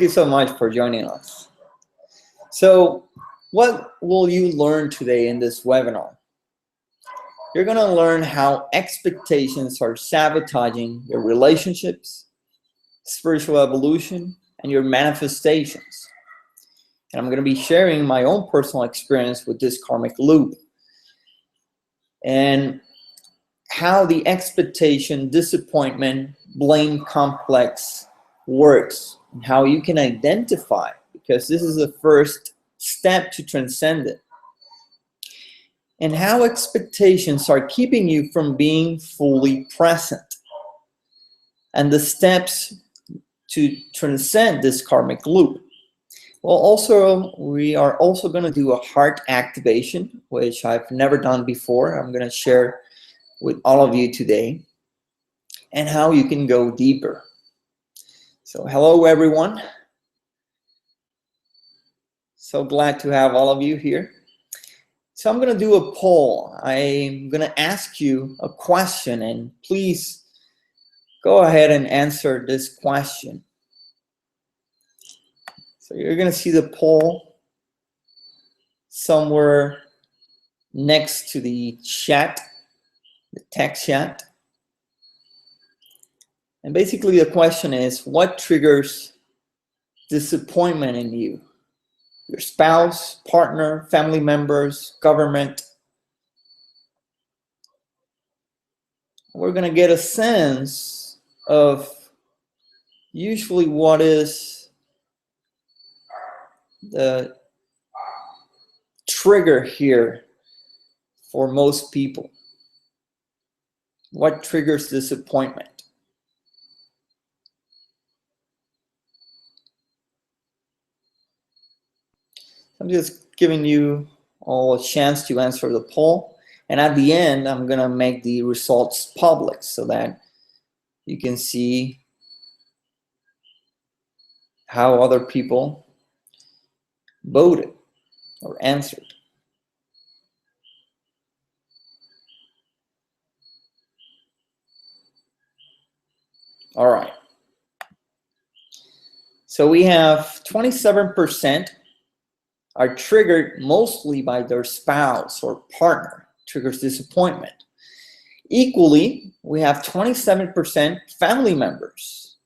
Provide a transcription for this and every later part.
you so much for joining us. So, what will you learn today in this webinar? You're going to learn how expectations are sabotaging your relationships, spiritual evolution, and your manifestations. And I'm going to be sharing my own personal experience with this karmic loop and how the expectation, disappointment, blame complex works, and how you can identify, because this is the first step to transcend it, and how expectations are keeping you from being fully present, and the steps to transcend this karmic loop. Well, also, we are also going to do a heart activation, which I've never done before. I'm going to share with all of you today, and how you can go deeper. So hello, everyone. So glad to have all of you here. So I'm going to do a poll. I'm going to ask you a question, and please go ahead and answer this question. So you're going to see the poll somewhere next to the chat, the text chat. And basically the question is, what triggers disappointment in you? Your spouse, partner, family members, government. We're going to get a sense of usually what is the trigger here for most people. What triggers disappointment? I'm just giving you all a chance to answer the poll. And at the end, I'm going to make the results public so that you can see how other people voted or answered. All right. So we have 27% are triggered mostly by their spouse or partner, triggers disappointment. Equally, we have 27% family members.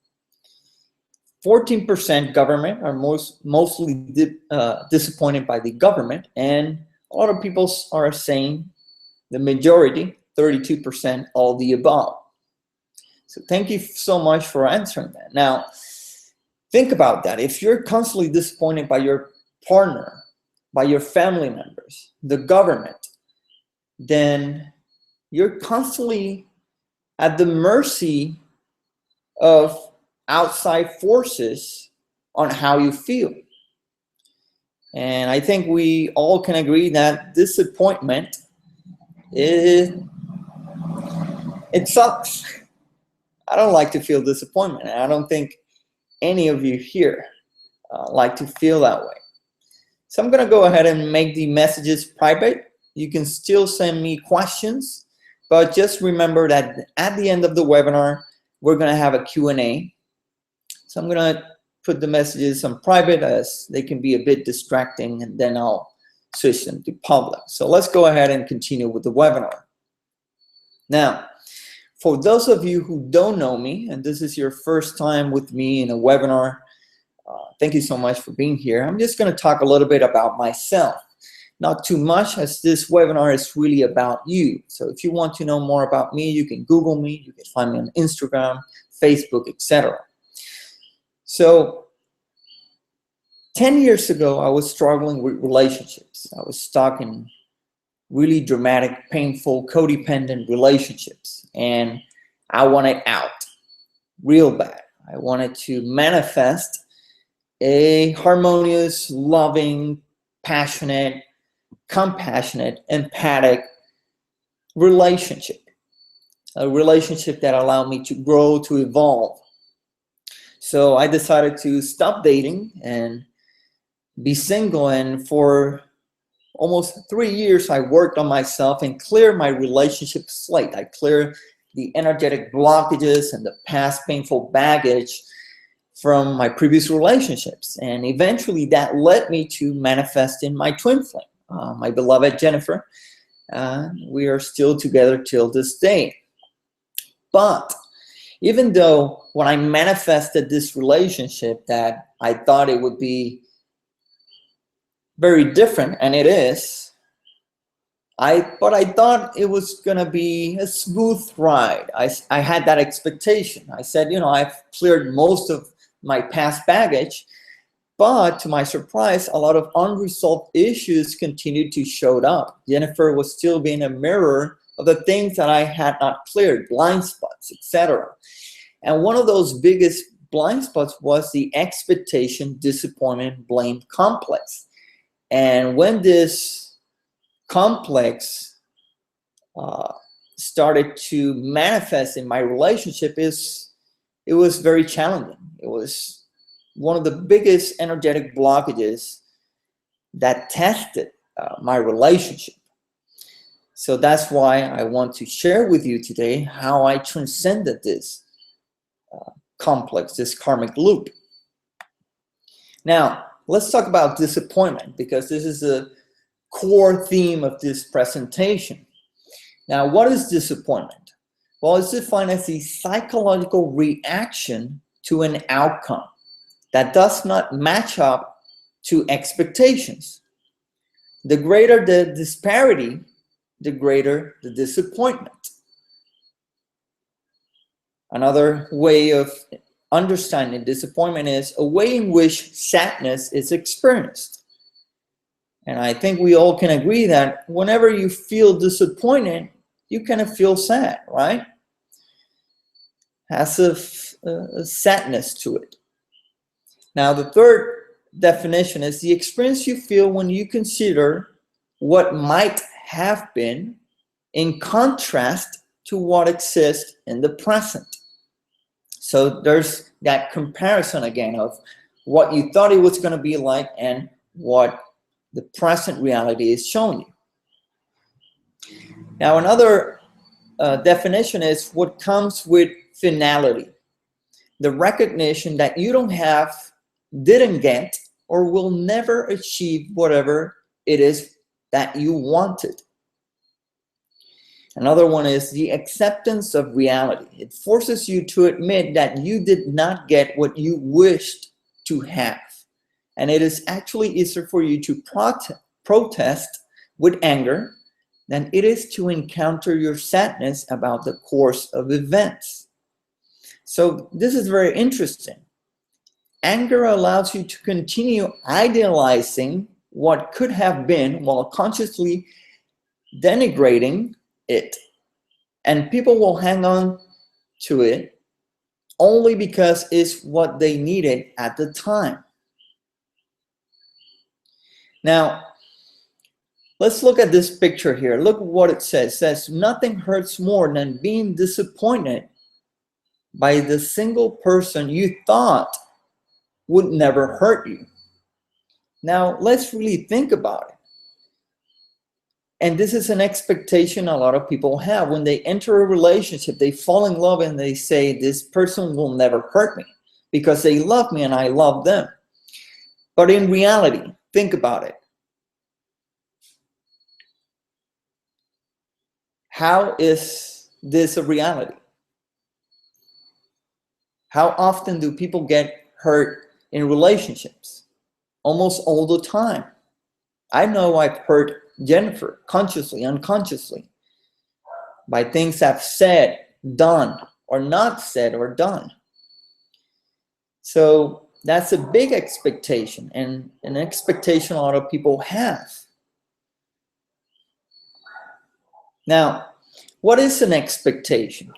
14% government are mostly disappointed by the government, and a lot of people are saying, the majority, 32%, all the above. So thank you so much for answering that. Now, think about that. If you're constantly disappointed by your partner, by your family members, the government, then you're constantly at the mercy of outside forces on how you feel. And I think we all can agree that disappointment it sucks. I don't like to feel disappointment. I don't think any of you here like to feel that way. So I'm going to go ahead and make the messages private. You can still send me questions, but just remember that at the end of the webinar, we're going to have a Q&A. So I'm going to put the messages on private as they can be a bit distracting, and then I'll switch them to public. So let's go ahead and continue with the webinar. Now, for those of you who don't know me, and this is your first time with me in a webinar, thank you so much for being here. I'm just going to talk a little bit about myself. Not too much, as this webinar is really about you. So if you want to know more about me, you can Google me. You can find me on Instagram, Facebook, etc. So 10 years ago, I was struggling with relationships. I was stuck in really dramatic, painful, codependent relationships. And I wanted out real bad. I wanted to manifest a harmonious, loving, passionate, compassionate, empathic relationship. A relationship that allowed me to grow, to evolve. So I decided to stop dating and be single, and for almost 3 years I worked on myself and cleared my relationship slate. I cleared the energetic blockages and the past painful baggage from my previous relationships. And eventually that led me to manifesting my twin flame, my beloved Jennifer. We are still together till this day. But even though when I manifested this relationship that I thought it would be very different, and it is, but I thought it was gonna be a smooth ride. I had that expectation. I said, you know, I've cleared most of my past baggage, but to my surprise, a lot of unresolved issues continued to show up. Jennifer was still being a mirror of the things that I had not cleared, blind spots, etc. And one of those biggest blind spots was the expectation, disappointment, blame complex. And when this complex started to manifest in my relationship, it was very challenging. It was one of the biggest energetic blockages that tested my relationship. So that's why I want to share with you today how I transcended this complex, this karmic loop. Now, let's talk about disappointment, because this is a core theme of this presentation. Now, what is disappointment? Well, it's defined as the psychological reaction to an outcome that does not match up to expectations. The greater the disparity, the greater the disappointment. Another way of understanding disappointment is a way in which sadness is experienced. And I think we all can agree that whenever you feel disappointed, you kind of feel sad, right? Has a sadness to it. Now, the third definition is the experience you feel when you consider what might have been in contrast to what exists in the present. So there's that comparison again of what you thought it was going to be like and what the present reality is showing you. Now, another definition is what comes with finality. The recognition that you don't have, didn't get, or will never achieve whatever it is that you wanted. Another one is the acceptance of reality. It forces you to admit that you did not get what you wished to have. And it is actually easier for you to protest with anger than it is to encounter your sadness about the course of events. So this is very interesting. Anger allows you to continue idealizing what could have been while consciously denigrating it. And people will hang on to it only because it's what they needed at the time. Now, let's look at this picture here. Look what it says. It says, nothing hurts more than being disappointed by the single person you thought would never hurt you. Now, let's really think about it. And this is an expectation a lot of people have. When they enter a relationship, they fall in love and they say, this person will never hurt me because they love me and I love them. But in reality, think about it. How is this a reality? How often do people get hurt in relationships? Almost all the time. I know I've hurt Jennifer consciously, unconsciously, by things I've said, done, or not said or done. So that's a big expectation, and an expectation a lot of people have. Now, what is an expectation?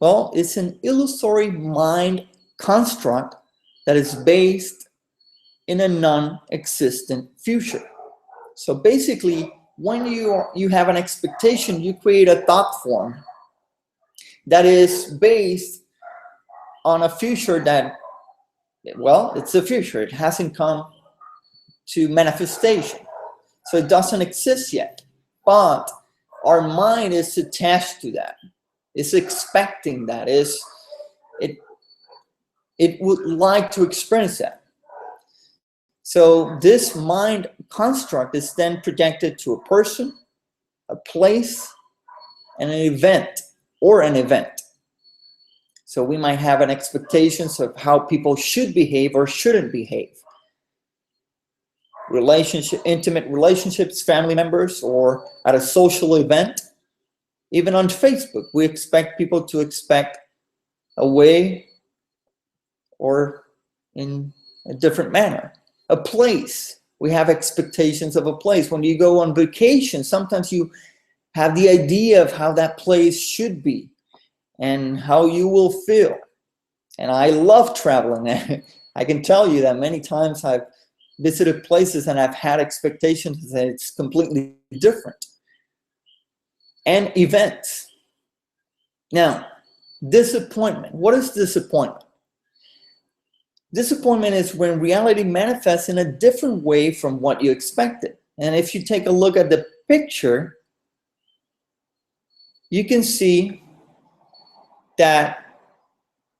Well, it's an illusory mind construct that is based in a non-existent future. So basically, when you have an expectation, you create a thought form that is based on a future that, well, it's a future. It hasn't come to manifestation. So it doesn't exist yet. But our mind is attached to that. It's expecting that. it would like to experience that. So this mind construct is then projected to a person, a place, and an event, or an event. So we might have an expectations of how people should behave or shouldn't behave. Relationship, intimate relationships, family members, or at a social event. Even on Facebook, we expect people to expect a way or in a different manner. A place, we have expectations of a place. When you go on vacation, sometimes you have the idea of how that place should be and how you will feel. And I love traveling. I can tell you that many times I've visited places and I've had expectations that it's completely different. And events. Now, disappointment. What is disappointment? Disappointment is when reality manifests in a different way from what you expected. And if you take a look at the picture, you can see that,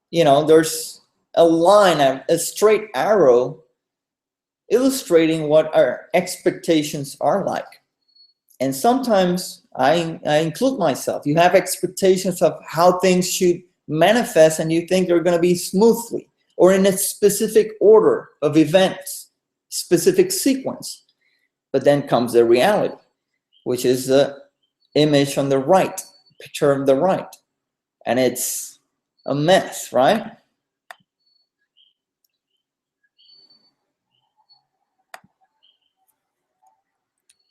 you know, there's a line, a straight arrow illustrating what our expectations are like. And sometimes I include myself. You have expectations of how things should manifest and you think they're going to be smoothly or in a specific order of events, specific sequence. But then comes the reality, which is the image on the right, picture on the right. And it's a mess, right?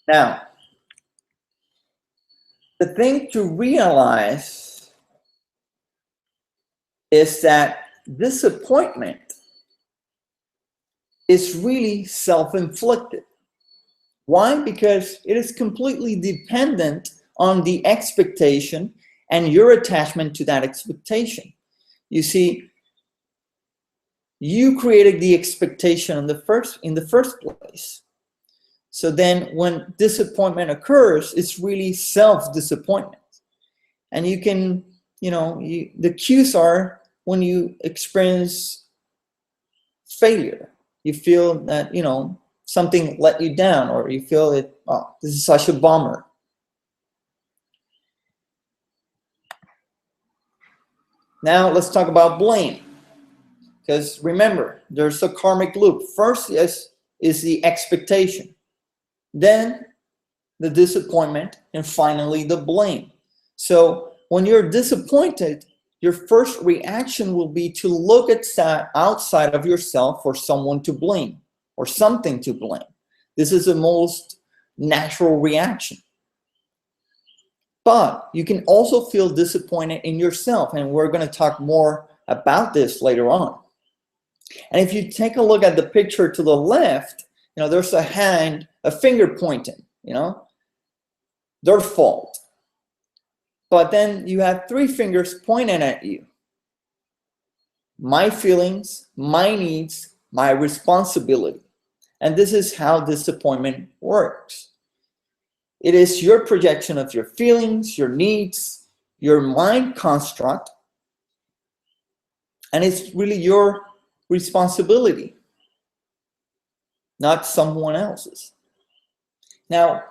Now, the thing to realize is that disappointment is really self-inflicted. Why? Because it is completely dependent on the expectation and your attachment to that expectation. You see, you created the expectation in the first place. So then when disappointment occurs, it's really self-disappointment. And you can, you know, the cues are when you experience failure. You feel that, you know, something let you down, or you feel it, oh, this is such a bummer. Now let's talk about blame. Because remember, there's a karmic loop. First is the expectation. Then the disappointment, and finally the blame. So when you're disappointed, your first reaction will be to look at outside of yourself for someone to blame or something to blame. This is the most natural reaction. But you can also feel disappointed in yourself, and we're going to talk more about this later on. And if you take a look at the picture to the left, you know, there's a hand, a finger pointing, you know, their fault. But then you have three fingers pointing at you. My feelings, my needs, my responsibility. And this is how disappointment works. It is your projection of your feelings, your needs, your mind construct, and it's really your responsibility, not someone else's. Now,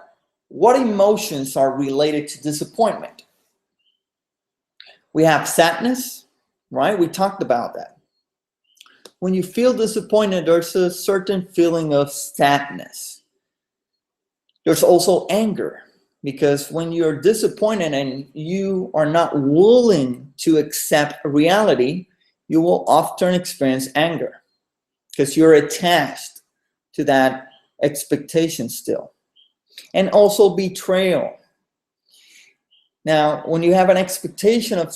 what emotions are related to disappointment? We have sadness, right? We talked about that. When you feel disappointed, there's a certain feeling of sadness. There's also anger, because when you're disappointed and you are not willing to accept reality, you will often experience anger because you're attached to that expectation still. And also betrayal. Now, when you have an expectation of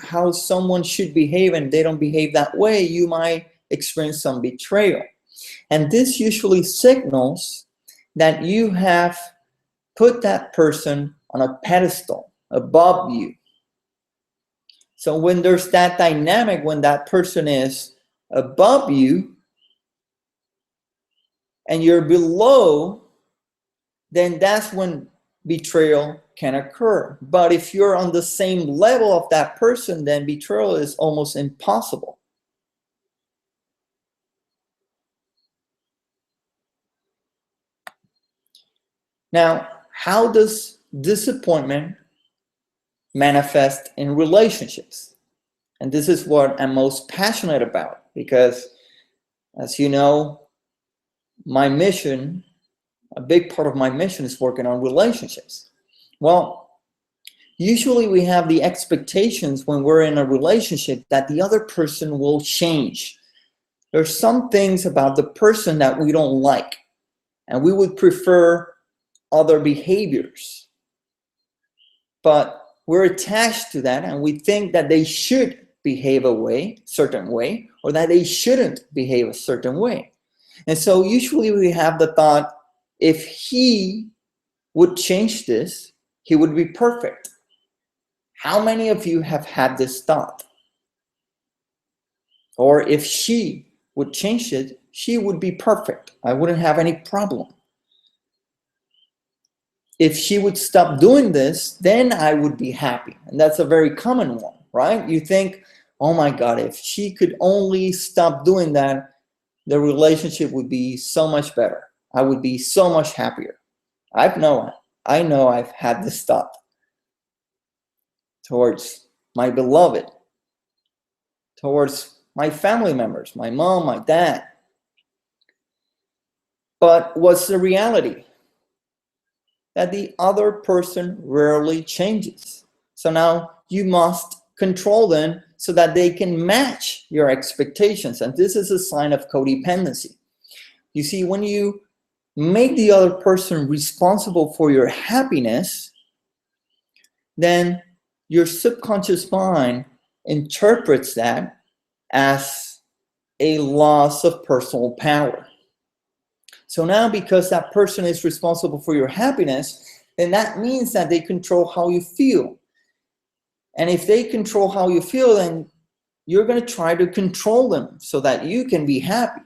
how someone should behave and they don't behave that way, you might experience some betrayal. And this usually signals that you have put that person on a pedestal above you. So when there's that dynamic, when that person is above you and you're below, then that's when betrayal can occur. But if you're on the same level of that person, then betrayal is almost impossible. Now, how does disappointment manifest in relationships? And this is what I'm most passionate about, because as you know, my mission, a big part of my mission is working on relationships. Well, usually we have the expectations when we're in a relationship that the other person will change. There's some things about the person that we don't like, and we would prefer other behaviors. But we're attached to that, and we think that they should behave a certain way, or that they shouldn't behave a certain way. And so usually we have the thought, if he would change this, he would be perfect. How many of you have had this thought? Or if she would change it, she would be perfect. I wouldn't have any problem. If she would stop doing this, then I would be happy. And that's a very common one, right? You think, oh my God, if she could only stop doing that, the relationship would be so much better. I would be so much happier. I know I've had this thought towards my beloved, towards my family members, my mom, my dad. But what's the reality? That the other person rarely changes. So now you must control them so that they can match your expectations. And this is a sign of codependency. You see, when you make the other person responsible for your happiness, then your subconscious mind interprets that as a loss of personal power. So now, because that person is responsible for your happiness, then that means that they control how you feel. And if they control how you feel, then you're going to try to control them so that you can be happy.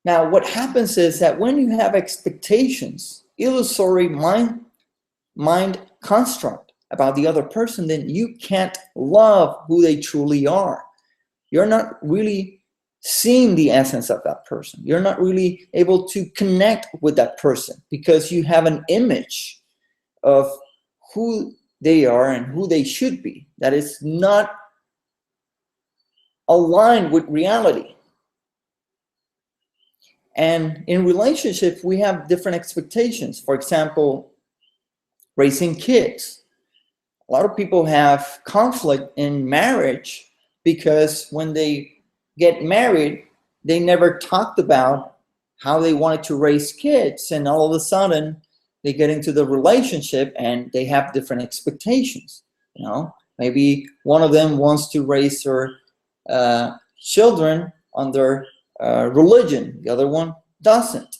Now, what happens is that when you have expectations, illusory mind construct about the other person, then you can't love who they truly are. You're not really seeing the essence of that person. You're not really able to connect with that person because you have an image of who they are and who they should be that is not aligned with reality. And in relationships, we have different expectations. For example, raising kids. A lot of people have conflict in marriage because when they get married, they never talked about how they wanted to raise kids, and all of a sudden they get into the relationship and they have different expectations. You know, maybe one of them wants to raise their children under religion, the other one doesn't,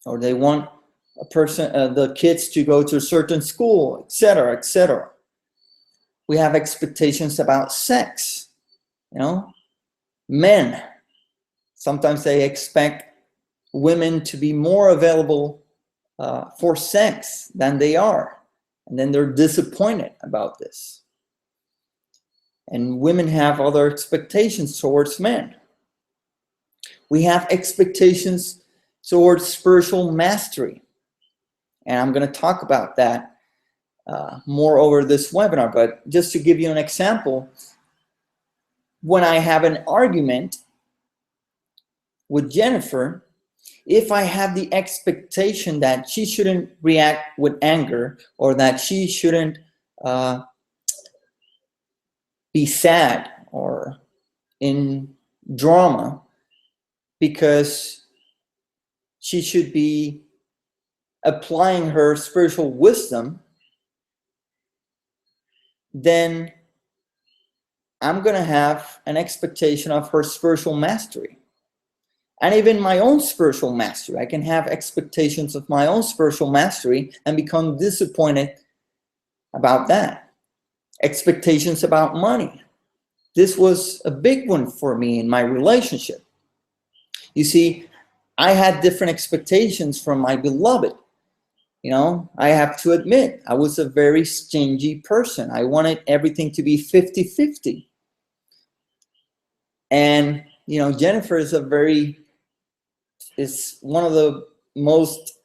or they want the kids to go to a certain school, etc., etc. We have expectations about sex. You know, men, sometimes they expect women to be more available for sex than they are. And then they're disappointed about this. And women have other expectations towards men. We have expectations towards spiritual mastery. And I'm going to talk about that more over this webinar. But just to give you an example, when I have an argument with Jennifer, if I have the expectation that she shouldn't react with anger, or that she shouldn't be sad or in drama, because she should be applying her spiritual wisdom, then I'm going to have an expectation of her spiritual mastery. And even my own spiritual mastery. I can have expectations of my own spiritual mastery and become disappointed about that. Expectations about money. This was a big one for me in my relationship. You see, I had different expectations from my beloved. You know, I have to admit, I was a very stingy person. I wanted everything to be 50-50. And, you know, Jennifer is a very is one of the most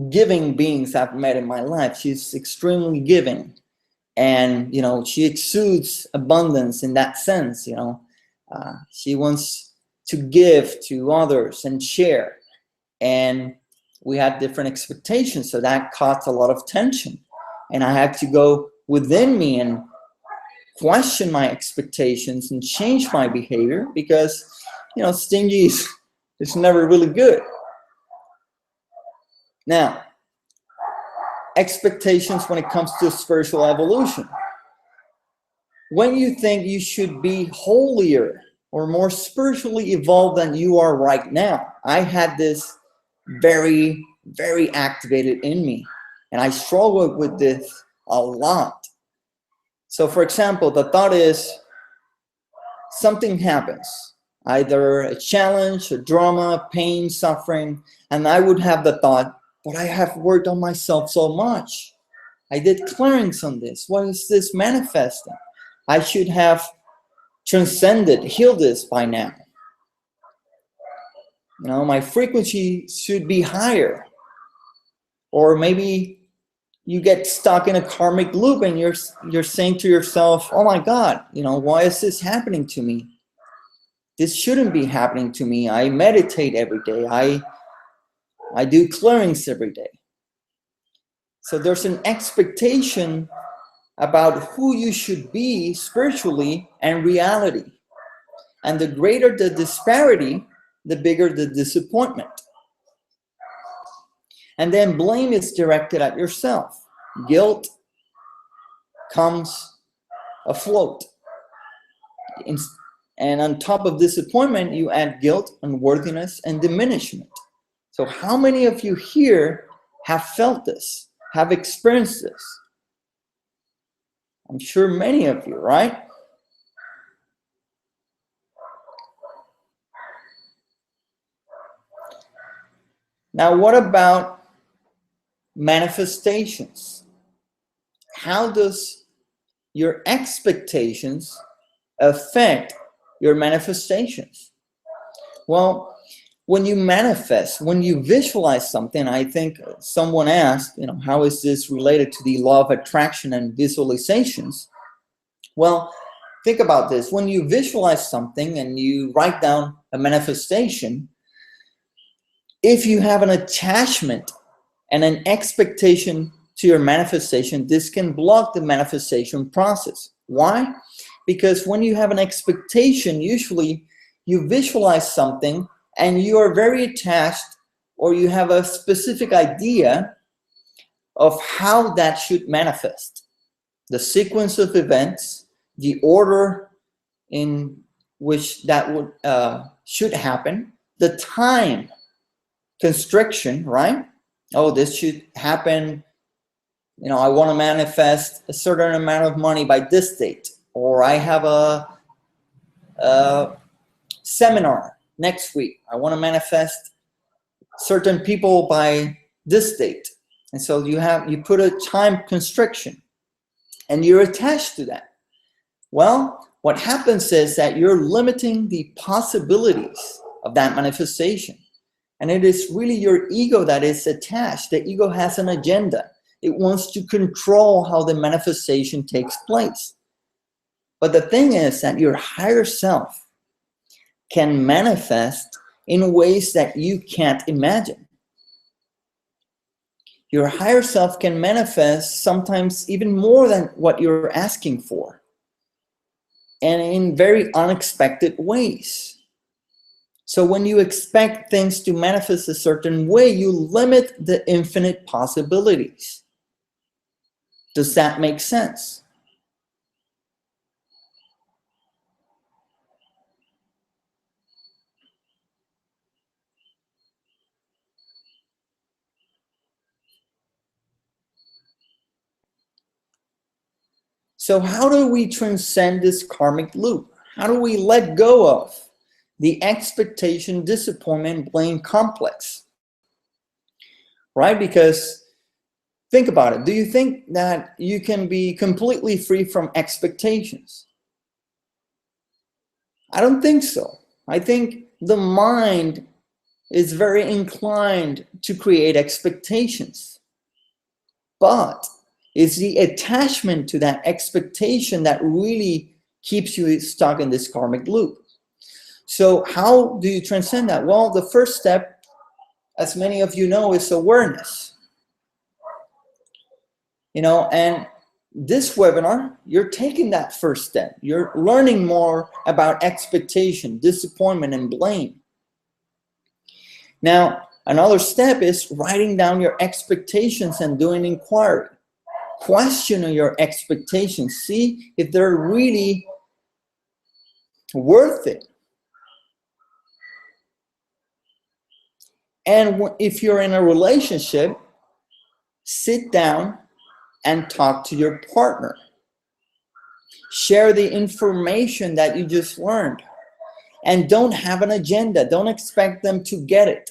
giving beings I've met in my life. She's extremely giving, and she exudes abundance in that sense. She wants to give to others and share, and we had different expectations, so that caused a lot of tension, and I had to go within me and question my expectations and change my behavior, because stingy is never really good. Now, expectations when it comes to spiritual evolution. When you think you should be holier or more spiritually evolved than you are right now, I had this very, very activated in me, and I struggled with this a lot. So for example, the thought is, something happens, either a challenge, a drama, pain, suffering, and I would have the thought, but I have worked on myself so much. I did clearings on this. Why is this manifesting? I should have transcended, healed this by now. My frequency should be higher. Or maybe you get stuck in a karmic loop and you're saying to yourself, oh my God, why is this happening to me? This shouldn't be happening to me. I meditate every day. I do clearings every day. So there's an expectation about who you should be spiritually and reality. And the greater the disparity, the bigger the disappointment. And then blame is directed at yourself. Guilt comes afloat. And on top of disappointment, you add guilt, unworthiness, and diminishment. So how many of you here have felt this, have experienced this? I'm sure many of you, right? Now, what about manifestations? How does your expectations affect your manifestations? Well, when you manifest, when you visualize something, I think someone asked, how is this related to the law of attraction and visualizations? Well, think about this. When you visualize something and you write down a manifestation, if you have an attachment and an expectation to your manifestation, this can block the manifestation process. Why? Because when you have an expectation, usually you visualize something and you are very attached, or you have a specific idea of how that should manifest. The sequence of events, the order in which that would should happen, the time constriction, right? Oh, this should happen. I want to manifest a certain amount of money by this date, or I have a seminar next week. I want to manifest certain people by this date. And so you put a time constriction and you're attached to that. Well, what happens is that you're limiting the possibilities of that manifestation. And it is really your ego that is attached. The ego has an agenda. It wants to control how the manifestation takes place. But the thing is that your higher self can manifest in ways that you can't imagine. Your higher self can manifest sometimes even more than what you're asking for, and in very unexpected ways. So when you expect things to manifest a certain way, you limit the infinite possibilities. Does that make sense? So how do we transcend this karmic loop? How do we let go of the expectation, disappointment, blame complex? Right? Because think about it. Do you think that you can be completely free from expectations? I don't think so. I think the mind is very inclined to create expectations, but it's the attachment to that expectation that really keeps you stuck in this karmic loop. So how do you transcend that? Well, the first step, as many of you know, is awareness. And this webinar, you're taking that first step. You're learning more about expectation, disappointment, and blame. Now, another step is writing down your expectations and doing inquiry. Questioning your expectations. See if they're really worth it. And if you're in a relationship, sit down and talk to your partner. Share the information that you just learned. And don't have an agenda. Don't expect them to get it.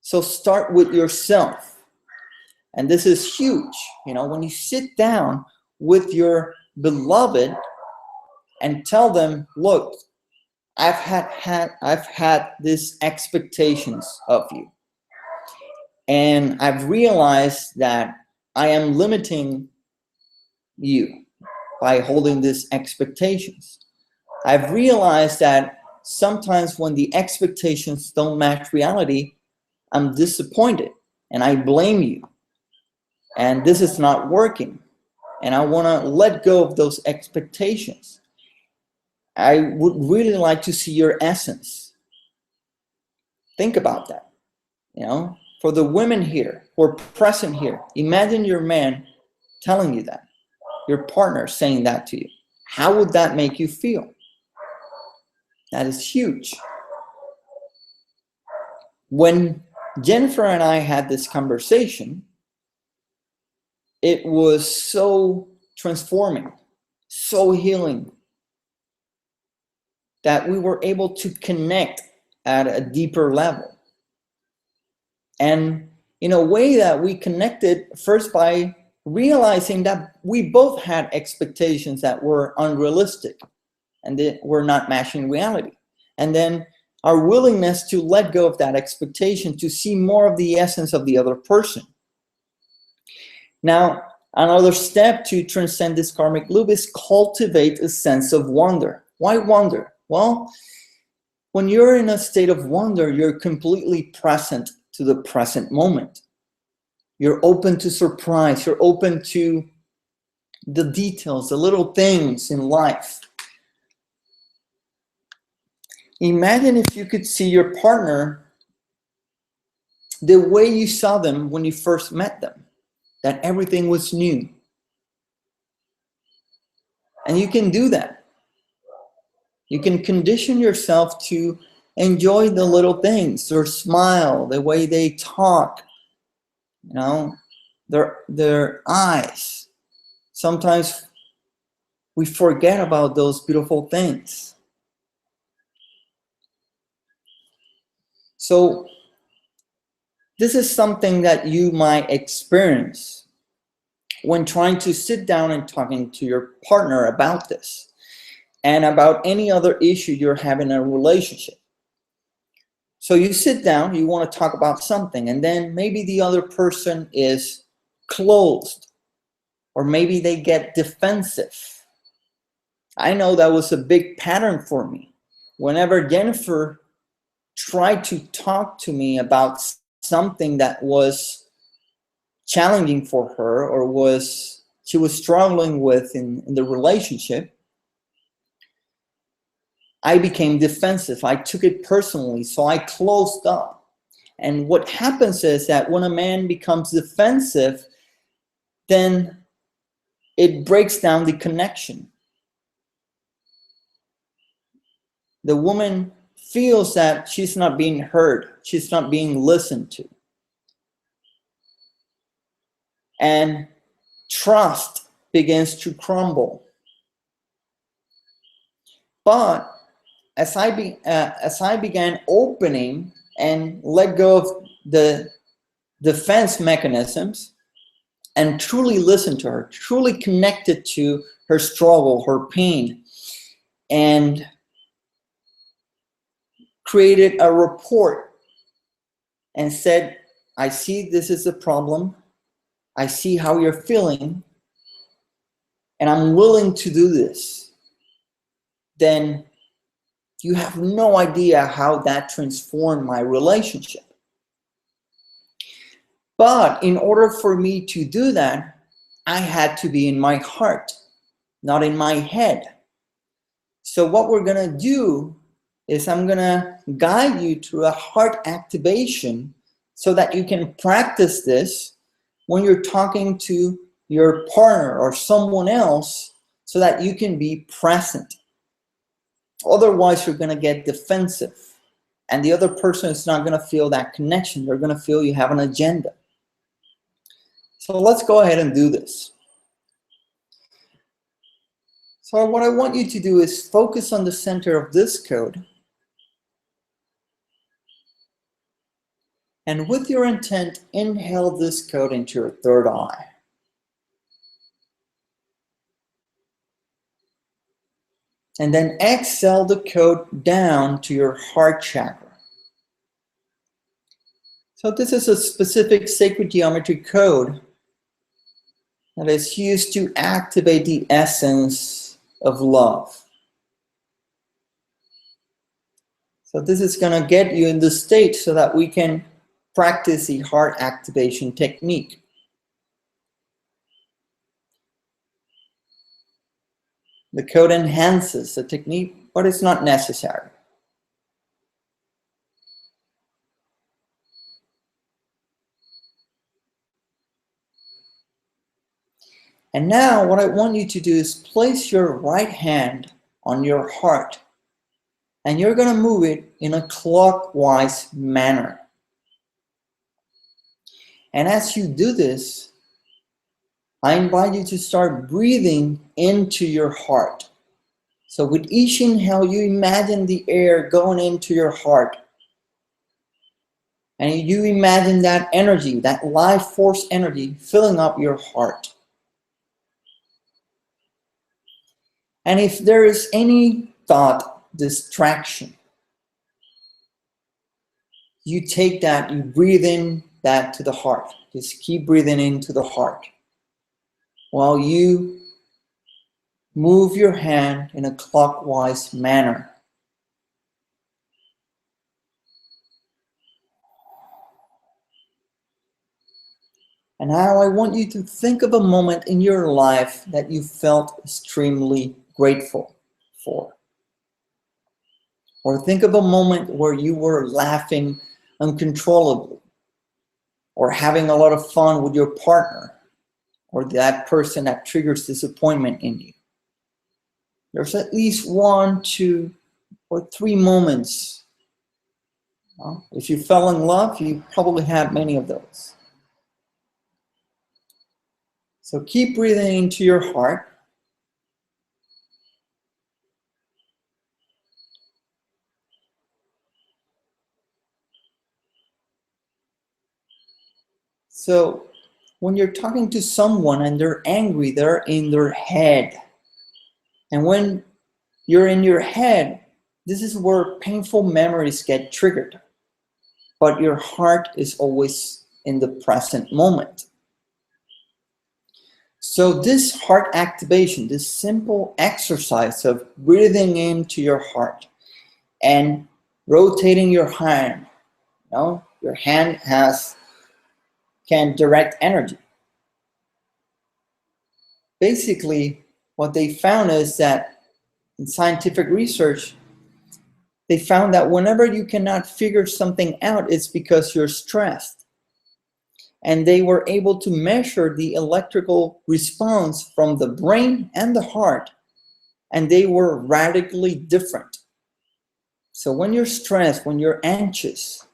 So start with yourself. And this is huge. When you sit down with your beloved and tell them, look, I've had these expectations of you. And I've realized that I am limiting you by holding these expectations. I've realized that sometimes when the expectations don't match reality, I'm disappointed and I blame you. And this is not working. And I want to let go of those expectations. I would really like to see your essence. Think about that. For the women here who are present here, imagine your man telling you that, your partner saying that to you. How would that make you feel? That is huge. When Jennifer and I had this conversation, it was so transforming, so healing, that we were able to connect at a deeper level. And in a way that we connected first by realizing that we both had expectations that were unrealistic and that were not matching reality. And then our willingness to let go of that expectation to see more of the essence of the other person. Now, another step to transcend this karmic loop is cultivate a sense of wonder. Why wonder? Well, when you're in a state of wonder, you're completely present to the present moment. You're open to surprise. You're open to the details, the little things in life. Imagine if you could see your partner the way you saw them when you first met them, that everything was new. And you can do that. You can condition yourself to enjoy the little things, their smile, the way they talk, their eyes. Sometimes we forget about those beautiful things. So this is something that you might experience when trying to sit down and talking to your partner about this and about any other issue you're having in a relationship. So you sit down, you want to talk about something, and then maybe the other person is closed, or maybe they get defensive. I know that was a big pattern for me. Whenever Jennifer tried to talk to me about something that was challenging for her or she was struggling with in the relationship, I became defensive. I took it personally, so I closed up. And what happens is that when a man becomes defensive, then it breaks down the connection. The woman feels that she's not being heard, she's not being listened to. And trust begins to crumble. But as I began opening and let go of the defense mechanisms and truly listen to her, truly connected to her struggle, her pain, and created a rapport and said, I see this is a problem. I see how you're feeling, and I'm willing to do this, then you have no idea how that transformed my relationship. But in order for me to do that, I had to be in my heart, not in my head. So what we're gonna do is I'm gonna guide you through a heart activation so that you can practice this when you're talking to your partner or someone else, so that you can be present. Otherwise, you're gonna get defensive, and the other person is not gonna feel that connection. They're gonna feel you have an agenda. So let's go ahead and do this. So what I want you to do is focus on the center of this code. And with your intent, inhale this code into your third eye. And then exhale the code down to your heart chakra. So this is a specific sacred geometry code that is used to activate the essence of love. So this is going to get you in the state so that we can practice the heart activation technique. The code enhances the technique, but it's not necessary. And now what I want you to do is place your right hand on your heart, and you're going to move it in a clockwise manner. And as you do this, I invite you to start breathing into your heart. So with each inhale, you imagine the air going into your heart. And you imagine that energy, that life force energy, filling up your heart. And if there is any thought, distraction, you take that, you breathe in that to the heart. Just keep breathing into the heart while you move your hand in a clockwise manner. And now I want you to think of a moment in your life that you felt extremely grateful for. Or think of a moment where you were laughing uncontrollably, or having a lot of fun with your partner, or that person that triggers disappointment in you. There's at least 1, 2, or 3 moments. If you fell in love, you probably had many of those. So keep breathing into your heart. So when you're talking to someone and they're angry, they're in their head. And when you're in your head, this is where painful memories get triggered. But your heart is always in the present moment. So this heart activation, this simple exercise of breathing into your heart and rotating your hand, your hand can direct energy. Basically, what they found is that in scientific research, they found that whenever you cannot figure something out, it's because you're stressed. And they were able to measure the electrical response from the brain and the heart, and they were radically different. So when you're stressed, when you're anxious,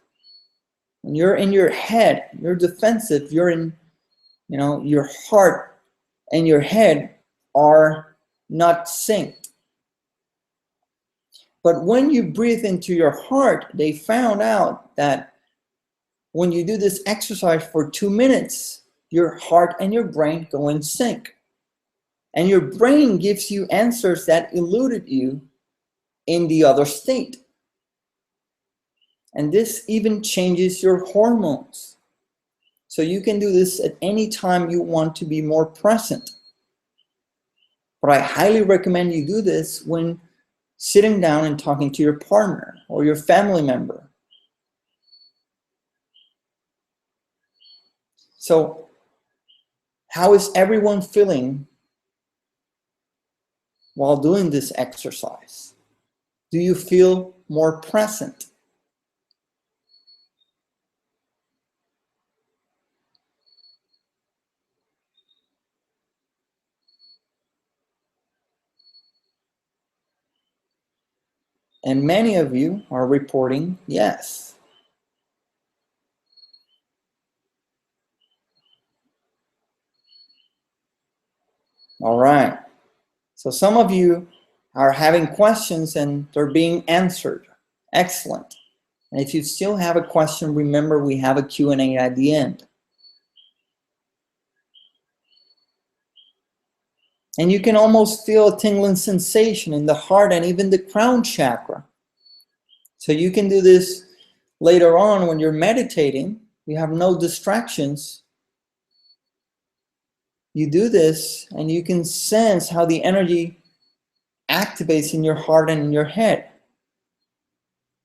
when you're in your head, you're defensive, you're in, your heart and your head are not synced. But when you breathe into your heart, they found out that when you do this exercise for 2 minutes, your heart and your brain go in sync. And your brain gives you answers that eluded you in the other state. And this even changes your hormones. So you can do this at any time you want to be more present. But I highly recommend you do this when sitting down and talking to your partner or your family member. So how is everyone feeling while doing this exercise? Do you feel more present? And many of you are reporting yes. All right. So some of you are having questions and they're being answered. Excellent. And if you still have a question, remember we have a Q&A at the end. And you can almost feel a tingling sensation in the heart and even the crown chakra. So you can do this later on when you're meditating. You have no distractions. You do this and you can sense how the energy activates in your heart and in your head.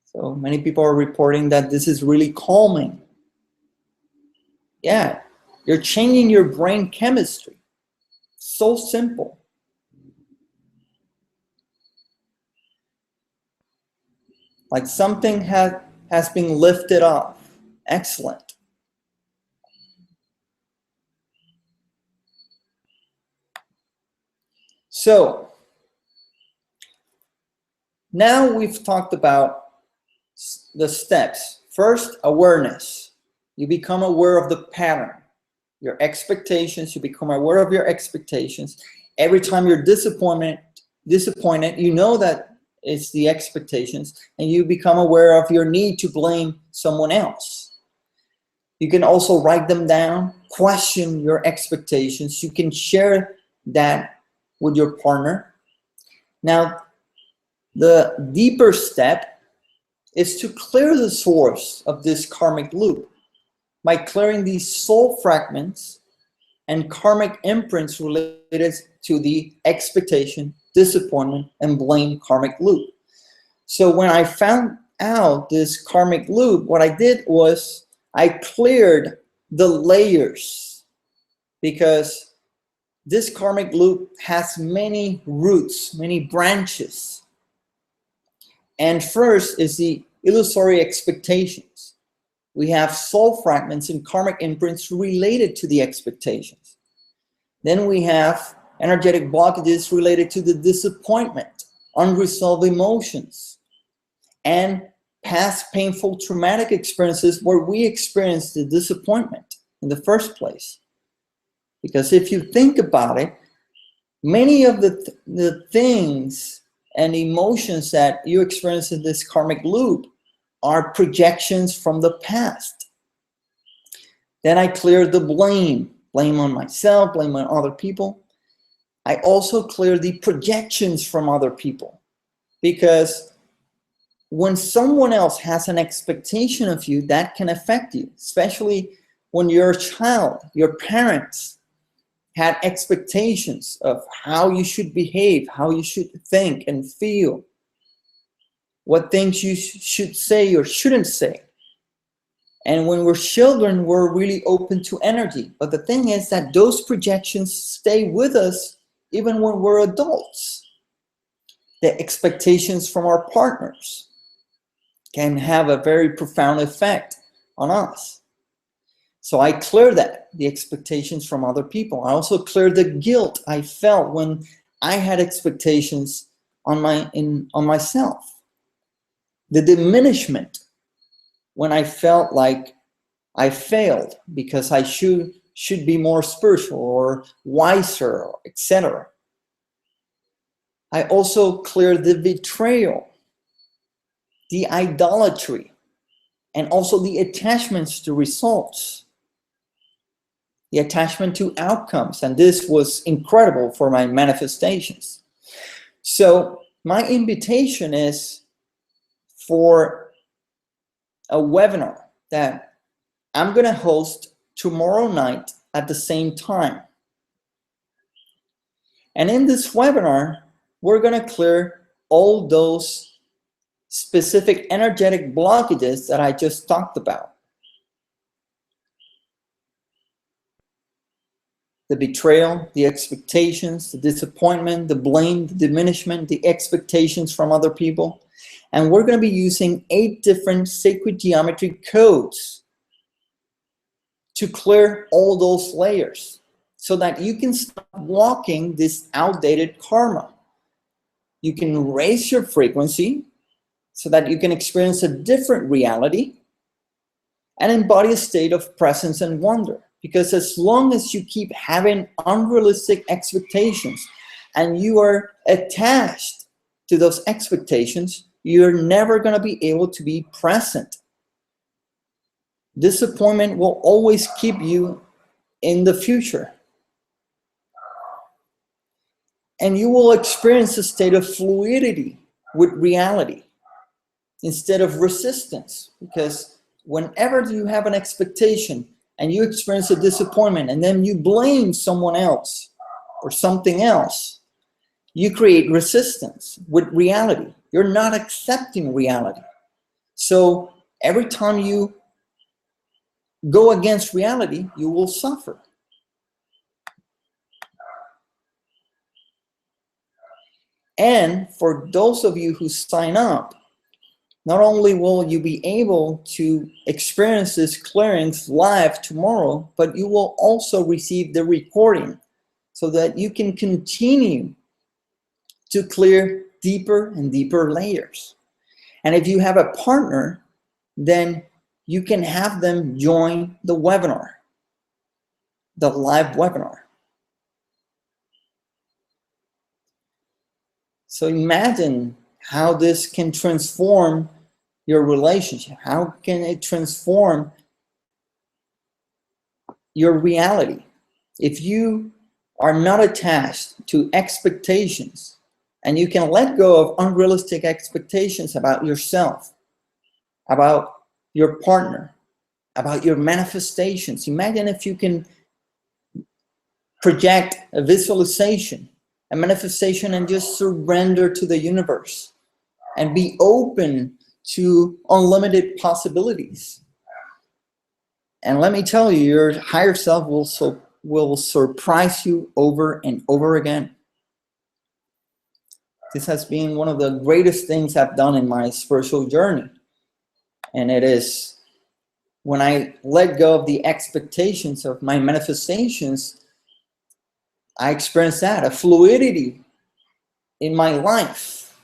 So many people are reporting that this is really calming. Yeah, you're changing your brain chemistry. So simple. Like something has been lifted off. Excellent. So now we've talked about the steps. First, awareness. You become aware of the pattern. Your expectations, you become aware of your expectations. Every time you're disappointed, you know that it's the expectations, and you become aware of your need to blame someone else. You can also write them down, question your expectations. You can share that with your partner. Now, the deeper step is to clear the source of this karmic loop by clearing these soul fragments and karmic imprints related to the expectation, disappointment, and blame karmic loop. So when I found out this karmic loop, what I did was I cleared the layers, because this karmic loop has many roots, many branches. And first is the illusory expectations. We have soul fragments and karmic imprints related to the expectations. Then we have energetic blockages related to the disappointment, unresolved emotions, and past painful traumatic experiences where we experienced the disappointment in the first place. Because if you think about it, many of the things and emotions that you experience in this karmic loop are projections from the past. Then I cleared the blame on myself, blame on other people. I also cleared the projections from other people, because when someone else has an expectation of you, that can affect you, especially when you're a child. Your parents had expectations of how you should behave, how you should think and feel, what things you should say or shouldn't say. And when we're children, we're really open to energy. But the thing is that those projections stay with us even when we're adults. The expectations from our partners can have a very profound effect on us. So I clear that, the expectations from other people. I also clear the guilt I felt when I had expectations on myself. The diminishment when I felt like I failed because I should be more spiritual or wiser, etc. I also clear the betrayal, the idolatry, and also the attachments to results, the attachment to outcomes. And this was incredible for my manifestations. So my invitation is for a webinar that I'm going to host tomorrow night at the same time. And in this webinar, we're going to clear all those specific energetic blockages that I just talked about. The betrayal, the expectations, the disappointment, the blame, the diminishment, the expectations from other people. And we're going to be using 8 different sacred geometry codes to clear all those layers so that you can stop walking this outdated karma. You can raise your frequency so that you can experience a different reality and embody a state of presence and wonder. Because as long as you keep having unrealistic expectations and you are attached to those expectations, you're never going to be able to be present. Disappointment will always keep you in the future. And you will experience a state of fluidity with reality instead of resistance. Because whenever you have an expectation and you experience a disappointment and then you blame someone else or something else, you create resistance with reality. You're not accepting reality. So every time you go against reality, you will suffer. And for those of you who sign up, not only will you be able to experience this clearings live tomorrow, but you will also receive the recording so that you can continue to clear deeper and deeper layers. And if you have a partner, then you can have them join the webinar, the live webinar. So imagine how this can transform your relationship. How can it transform your reality? If you are not attached to expectations and you can let go of unrealistic expectations about yourself, about your partner, about your manifestations. Imagine if you can project a visualization, a manifestation, and just surrender to the universe and be open to unlimited possibilities. And let me tell you, your higher self will surprise you over and over again. This has been one of the greatest things I've done in my spiritual journey. And it is when I let go of the expectations of my manifestations, I experienced that, a fluidity in my life.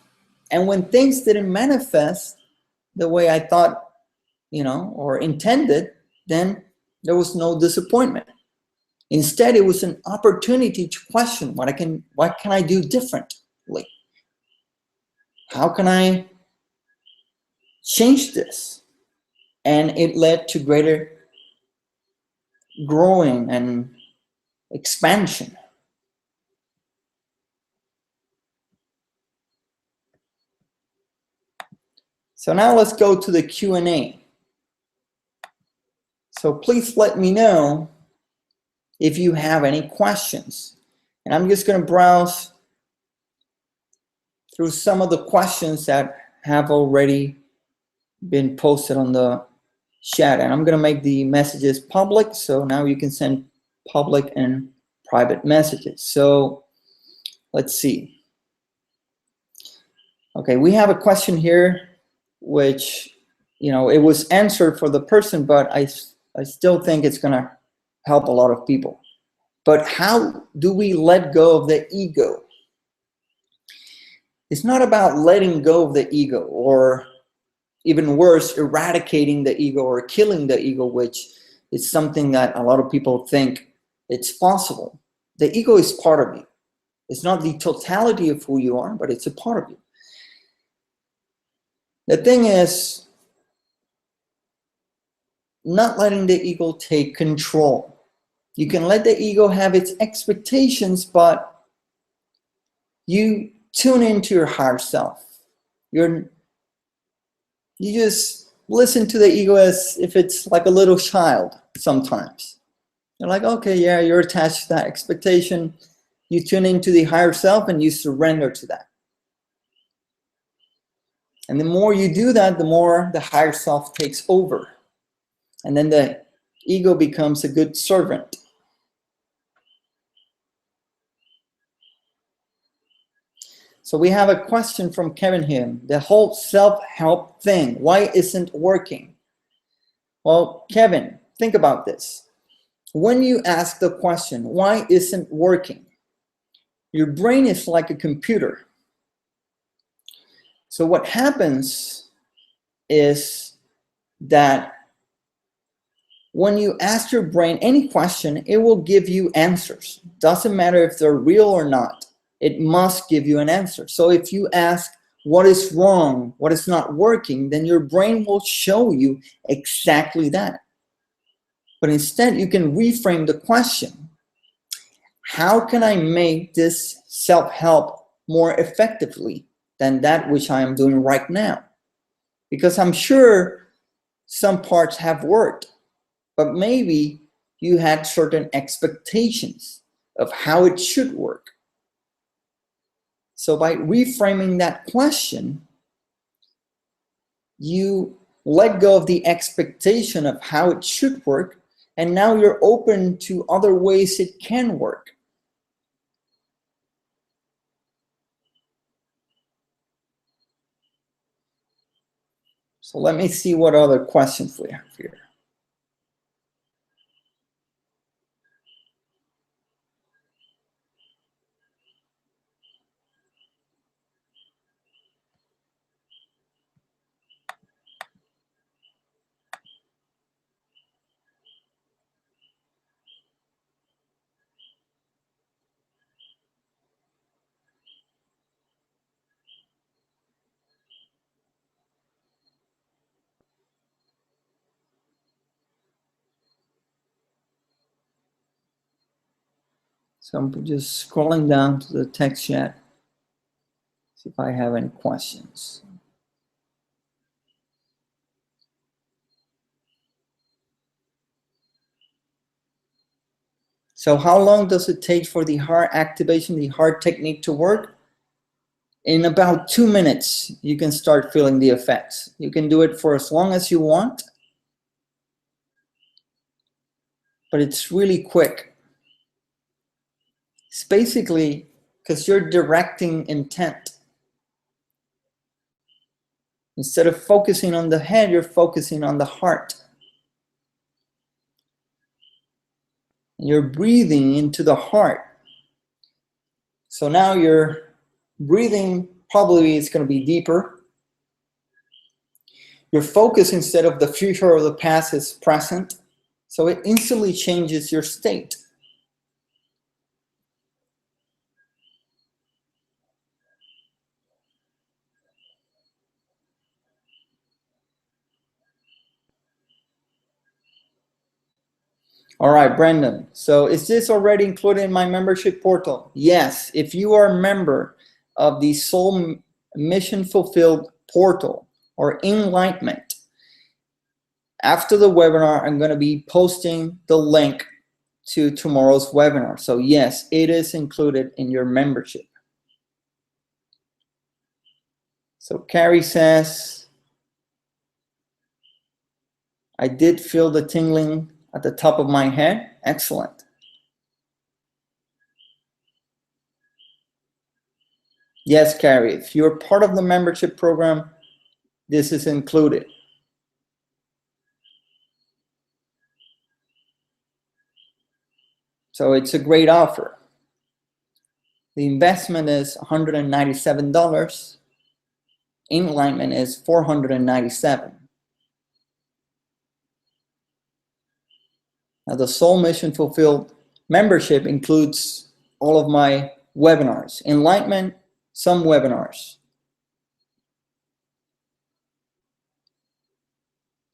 And when things didn't manifest the way I thought, or intended, then there was no disappointment. Instead, it was an opportunity to question what can I do differently? How can I change this? And it led to greater growing and expansion. So now let's go to the Q&A. So please let me know if you have any questions. And I'm just going to browse through some of the questions that have already been posted on the chat. And I'm going to make the messages public. So now you can send public and private messages. So let's see. Okay, we have a question here, which, it was answered for the person, but I still think it's going to help a lot of people. But how do we let go of the ego? It's not about letting go of the ego, or even worse, eradicating the ego or killing the ego, which is something that a lot of people think it's possible. The ego is part of you. It's not the totality of who you are, but it's a part of you. The thing is, not letting the ego take control. You can let the ego have its expectations, but you tune into your higher self. You just listen to the ego as if it's like a little child sometimes. You're like, okay, yeah, you're attached to that expectation. You tune into the higher self and you surrender to that. And the more you do that, the more the higher self takes over. And then the ego becomes a good servant. So we have a question from Kevin here. The whole self-help thing, why isn't working? Well, Kevin, think about this. When you ask the question, why isn't working? Your brain is like a computer. So what happens is that when you ask your brain any question, it will give you answers. Doesn't matter if they're real or not. It must give you an answer. So if you ask what is wrong, what is not working, then your brain will show you exactly that. But instead, you can reframe the question. How can I make this self-help more effectively than that which I am doing right now? Because I'm sure some parts have worked, but maybe you had certain expectations of how it should work. So by reframing that question, you let go of the expectation of how it should work, and now you're open to other ways it can work. So let me see what other questions we have here. So I'm just scrolling down to the text chat, see if I have any questions. So how long does it take for the heart activation, the heart technique to work? In about 2 minutes, you can start feeling the effects. You can do it for as long as you want, but it's really quick. It's basically because you're directing intent. Instead of focusing on the head, you're focusing on the heart. You're breathing into the heart. So now your breathing probably is going to be deeper. Your focus instead of the future or the past is present. So it instantly changes your state. All right, Brendan. So is this already included in my membership portal? Yes. If you are a member of the Soul Mission Fulfilled portal or Enlightenment, after the webinar, I'm going to be posting the link to tomorrow's webinar. So yes, it is included in your membership. So Carrie says, I did feel the tingling at the top of my head. Excellent. Yes, Carrie, if you're part of the membership program, this is included. So it's a great offer. The investment is $197. Enlightenment is $497. Now the Soul Mission Fulfilled membership includes all of my webinars. Enlightenment, some webinars.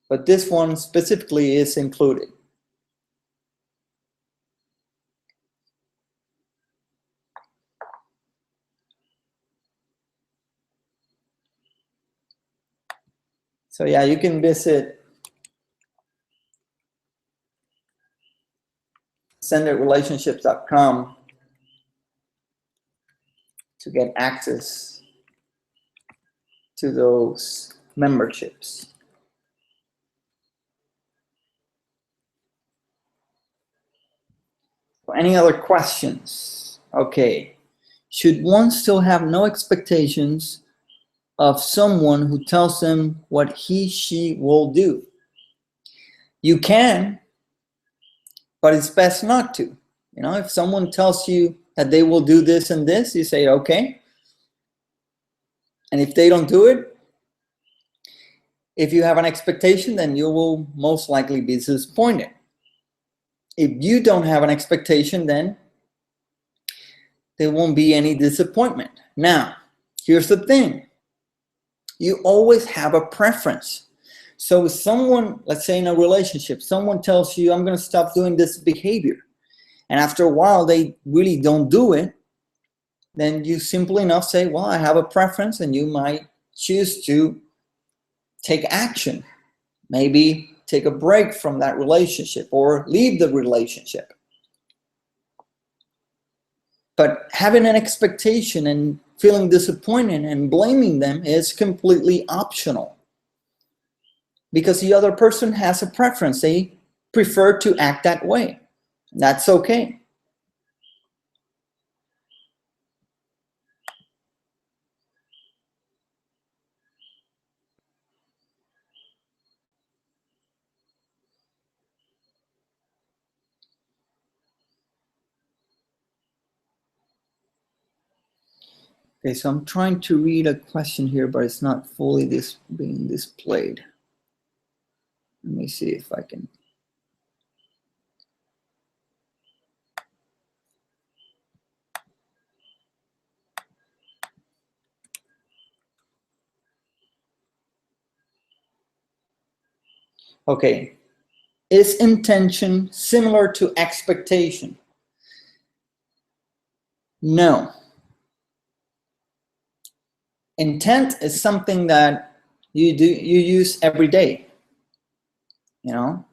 But this one specifically is included. So yeah, you can visit transcendedrelationships.com to get access to those memberships. Any other questions? Okay. Should one still have no expectations of someone who tells them what she will do? You can, but it's best not to. You know, if someone tells you that they will do this and this, you say, okay. And if they don't do it, if you have an expectation, then you will most likely be disappointed. If you don't have an expectation, then there won't be any disappointment. Now, here's the thing. You always have a preference. So if someone, let's say in a relationship, someone tells you, I'm going to stop doing this behavior, and after a while they really don't do it, then you simply enough say, well, I have a preference, and you might choose to take action. Maybe take a break from that relationship or leave the relationship. But having an expectation and feeling disappointed and blaming them is completely optional, because the other person has a preference. They prefer to act that way. That's okay. Okay, so I'm trying to read a question here, but it's not fully being displayed. Let me see if I can. Okay, is intention similar to expectation? No. Intent is something that you use every day. You know,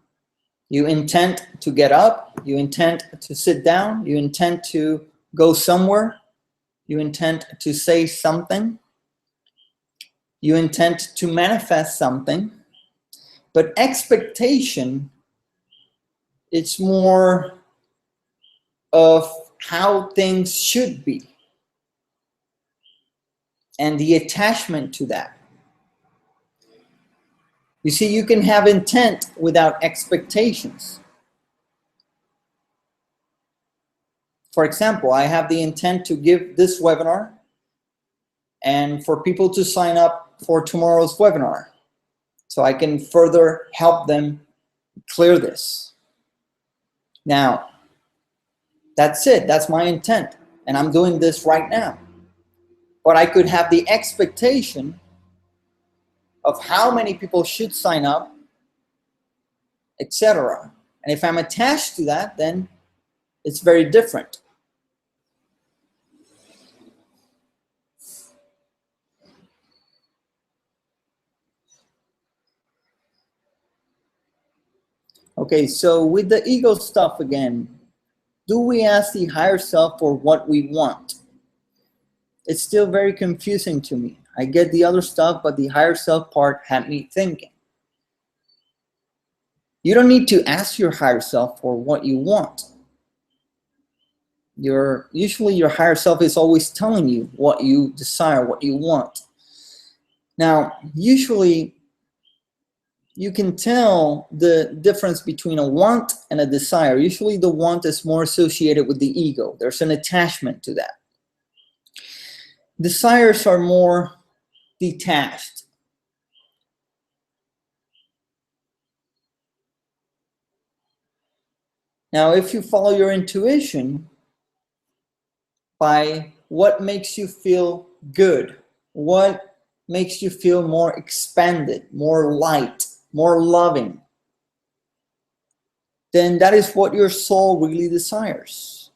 you intend to get up, you intend to sit down, you intend to go somewhere, you intend to say something, you intend to manifest something. But expectation, it's more of how things should be and the attachment to that. You see, you can have intent without expectations. For example, I have the intent to give this webinar and for people to sign up for tomorrow's webinar, so I can further help them clear this. Now, that's it. That's my intent. And I'm doing this right now. But I could have the expectation of how many people should sign up, etc. And if I'm attached to that, then it's very different. Okay, so with the ego stuff again, do we ask the higher self for what we want? It's still very confusing to me. I get the other stuff, but the higher self part had me thinking. You don't need to ask your higher self for what you want. Usually your higher self is always telling you what you desire, what you want. Now, usually you can tell the difference between a want and a desire. Usually the want is more associated with the ego. There's an attachment to that. Desires are more detached. Now, if you follow your intuition by what makes you feel good, what makes you feel more expanded, more light, more loving, then that is what your soul really desires.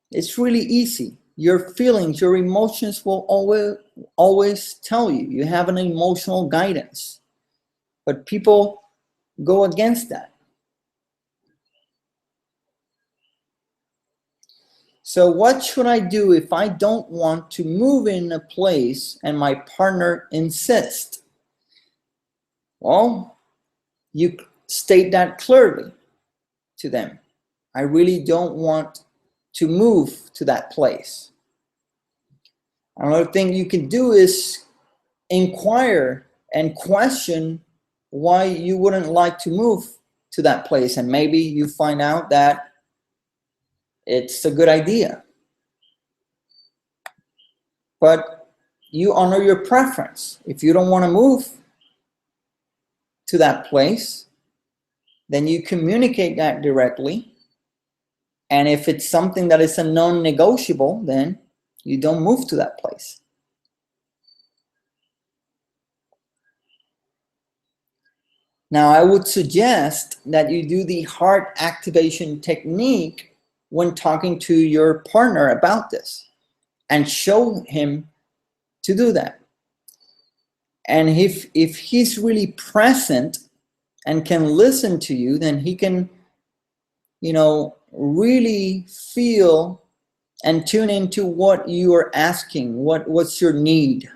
It's really easy. your feelings, your emotions will always tell you. You have an emotional guidance. But people go against that. So what should I do if I don't want to move in a place and my partner insists? Well, you state that clearly to them. I really don't want to move to that place. Another thing you can do is inquire and question why you wouldn't like to move to that place, and maybe you find out that it's a good idea. But you honor your preference. If you don't want to move to that place, then you communicate that directly. And if it's something that is a non-negotiable, then you don't move to that place. Now, I would suggest that you do the heart activation technique when talking to your partner about this, and show him to do that. And if he's really present and can listen to you, then he can, really feel and tune into what you are asking, what's your need,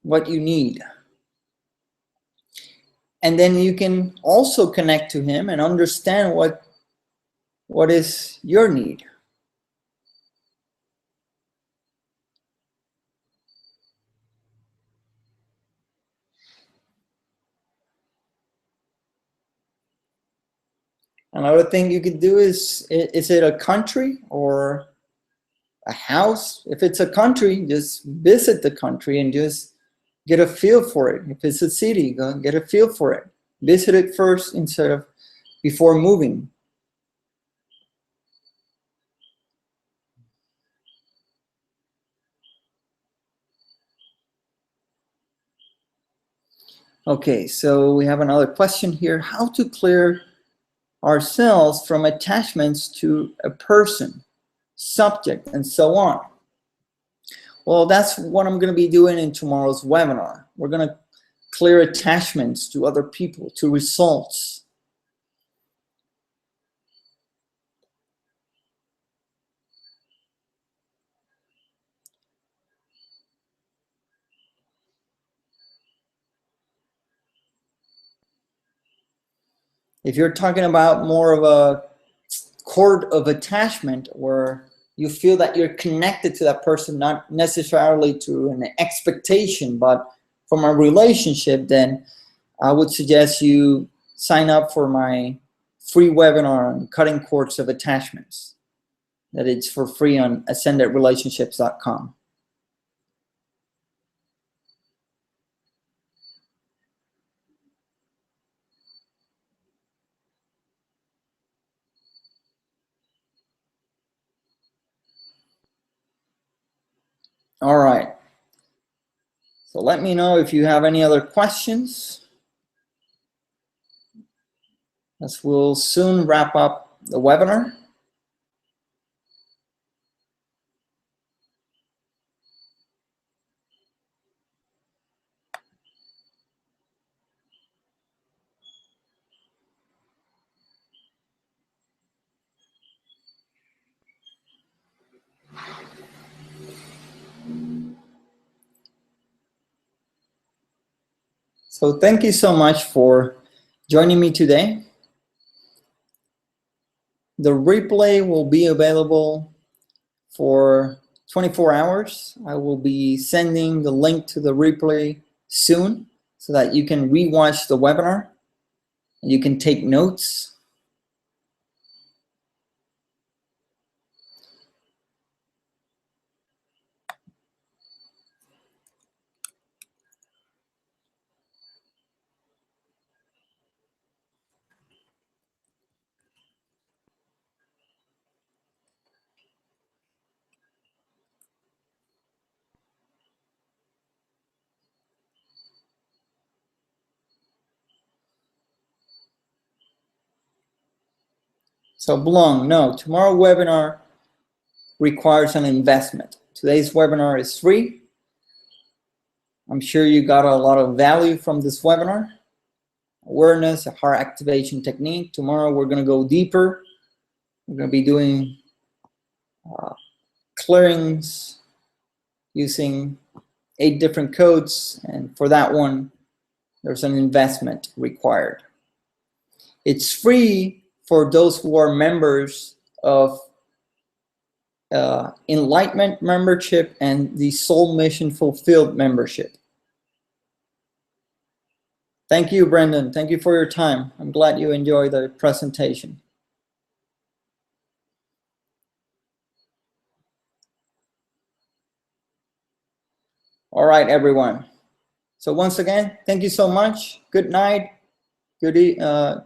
what you need. And then you can also connect to him and understand what is your need. Another thing you could do is it a country or a house? If it's a country, just visit the country and just get a feel for it. If it's a city, go and get a feel for it. Visit it first before moving. Okay, so we have another question here. How to clear ourselves from attachments to a person, subject, and so on? Well, that's what I'm going to be doing in tomorrow's webinar. We're going to clear attachments to other people, to results. If you're talking about more of a cord of attachment where you feel that you're connected to that person, not necessarily to an expectation, but from a relationship, then I would suggest you sign up for my free webinar on cutting cords of attachments. That it's for free on ascendedrelationships.com. All right. So let me know if you have any other questions, as we'll soon wrap up the webinar. So thank you so much for joining me today. The replay will be available for 24 hours. I will be sending the link to the replay soon so that you can rewatch the webinar and you can take notes. So Blong, no, tomorrow webinar requires an investment. Today's webinar is free. I'm sure you got a lot of value from this webinar. Awareness, a heart activation technique. Tomorrow we're going to go deeper. We're going to be doing clearings using 8 different codes, and for that one there's an investment required. It's free for those who are members of Enlightenment membership and the Soul Mission Fulfilled membership. Thank you, Brendan. Thank you for your time. I'm glad you enjoyed the presentation. All right, everyone. So once again, thank you so much. Good night. Good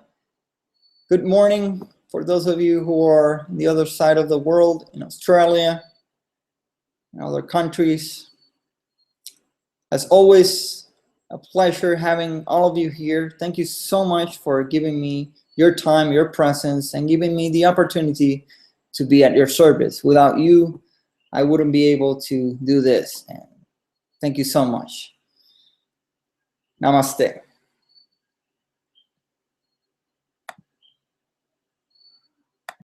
morning for those of you who are on the other side of the world, in Australia and other countries. As always, a pleasure having all of you here. Thank you so much for giving me your time, your presence, and giving me the opportunity to be at your service. Without you, I wouldn't be able to do this. And thank you so much. Namaste.